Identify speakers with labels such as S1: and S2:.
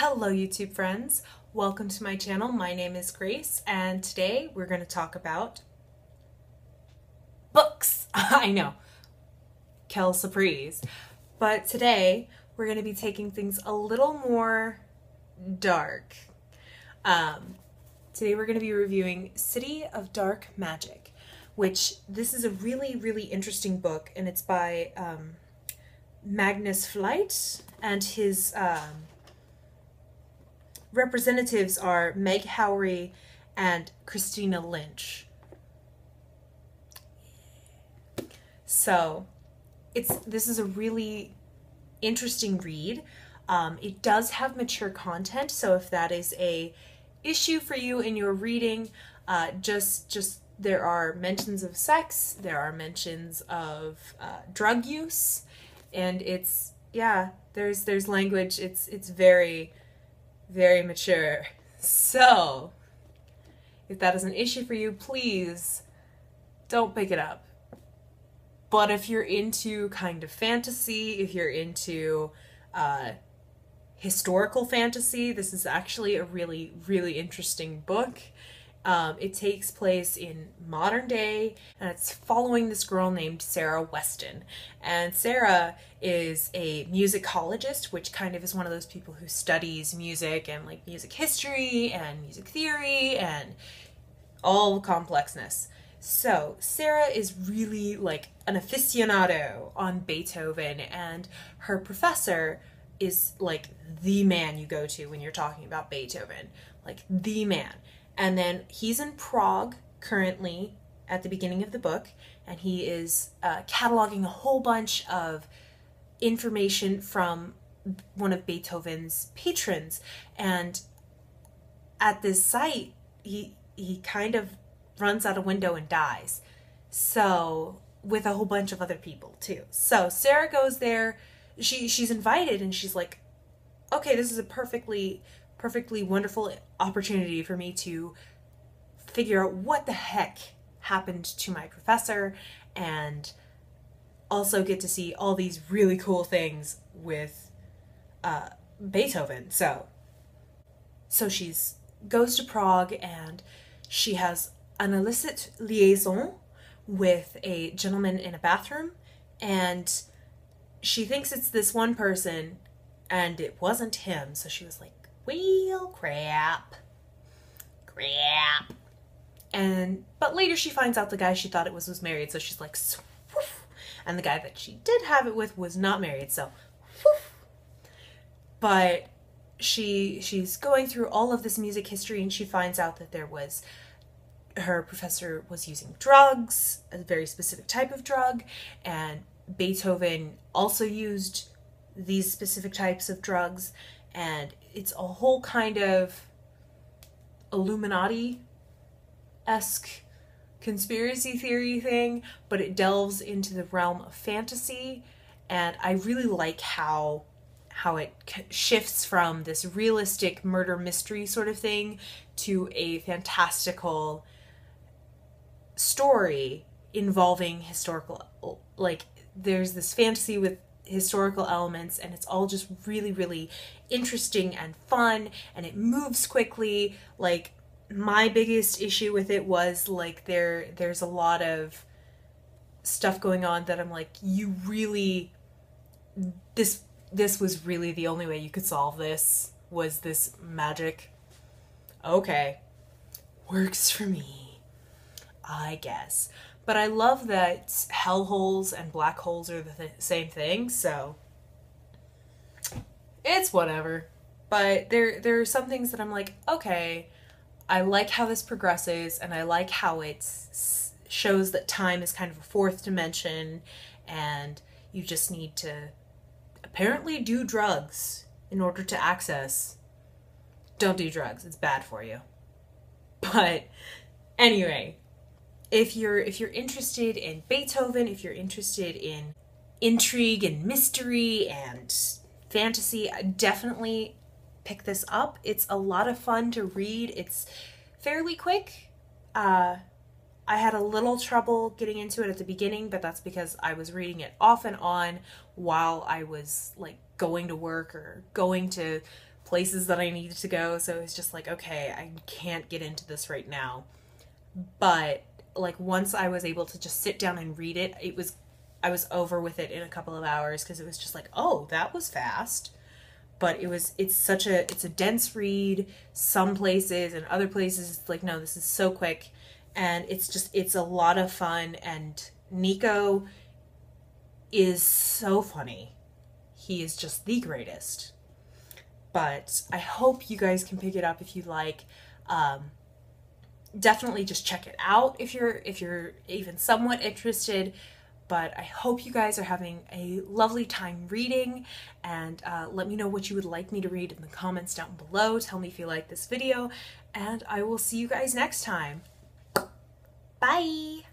S1: Hello YouTube friends, welcome to my channel. My name is Grace and today we're going to talk about books. I know, quelle surprise. But today we're going to be taking things a little more dark. Today we're going to be reviewing City of Dark Magic, which this is a really interesting book, and it's by Magnus Flyte, and his representatives are Meg Howrey and Christina Lynch. So this is a really interesting read. It does have mature content, so if that is a issue for you in your reading, just there are mentions of sex, there are mentions of drug use, and there's language. It's very mature. So if that is an issue for you, please don't pick it up. But if you're into kind of fantasy, if you're into historical fantasy, this is actually a really interesting book. It takes place in modern day, and it's following this girl named Sarah Weston. And Sarah is a musicologist, which kind of is one of those people who studies music and like music history and music theory and all the complexness. So Sarah is really like an aficionado on Beethoven, and her professor is like the man you go to when you're talking about Beethoven, like the man. And then he's in Prague currently at the beginning of the book, and he is cataloging a whole bunch of information from one of Beethoven's patrons. And at this site, he kind of runs out a window and dies. So, with a whole bunch of other people too. So Sarah goes there. She's invited, and she's like, okay, this is a perfectly wonderful opportunity for me to figure out what the heck happened to my professor, and also get to see all these really cool things with Beethoven. So she goes to Prague, and she has an illicit liaison with a gentleman in a bathroom, and she thinks it's this one person, and it wasn't him. So she was like, well, crap. But later she finds out the guy she thought it was married, so she's like, woof. And the guy that she did have it with was not married, so woof. But she's going through all of this music history, and she finds out that her professor was using drugs, a very specific type of drug, and Beethoven also used these specific types of drugs, and it's a whole kind of Illuminati-esque conspiracy theory thing, but it delves into the realm of fantasy, and I really like how it shifts from this realistic murder mystery sort of thing to a fantastical story involving historical, like there's this fantasy with historical elements, and it's all just really interesting and fun, and it moves quickly. Like, my biggest issue with it was like there's a lot of stuff going on that I'm like, you really, this was really the only way you could solve this, was this magic. Okay, works for me, I guess. But I love that hellholes and black holes are the same thing, so it's whatever. But there are some things that I'm like, okay, I like how this progresses, and I like how it shows that time is kind of a fourth dimension, and you just need to apparently do drugs in order to access. Don't do drugs, it's bad for you. But anyway, if you're interested in Beethoven, if you're interested in intrigue and mystery and fantasy, definitely pick this up. It's a lot of fun to read. It's fairly quick. I had a little trouble getting into it at the beginning, but that's because I was reading it off and on while I was like going to work or going to places that I needed to go, so it was just like, okay, I can't get into this right now. But like once I was able to just sit down and read it, I was over with it in a couple of hours, because it was just like, oh, that was fast. But it's a dense read some places, and other places it's like, no, this is so quick. And it's a lot of fun, and Nico is so funny. He is just the greatest. But I hope you guys can pick it up if you like. Definitely just check it out if you're even somewhat interested. But I hope you guys are having a lovely time reading, and let me know what you would like me to read in the comments down below. Tell me if you like this video, and I will see you guys next time. Bye!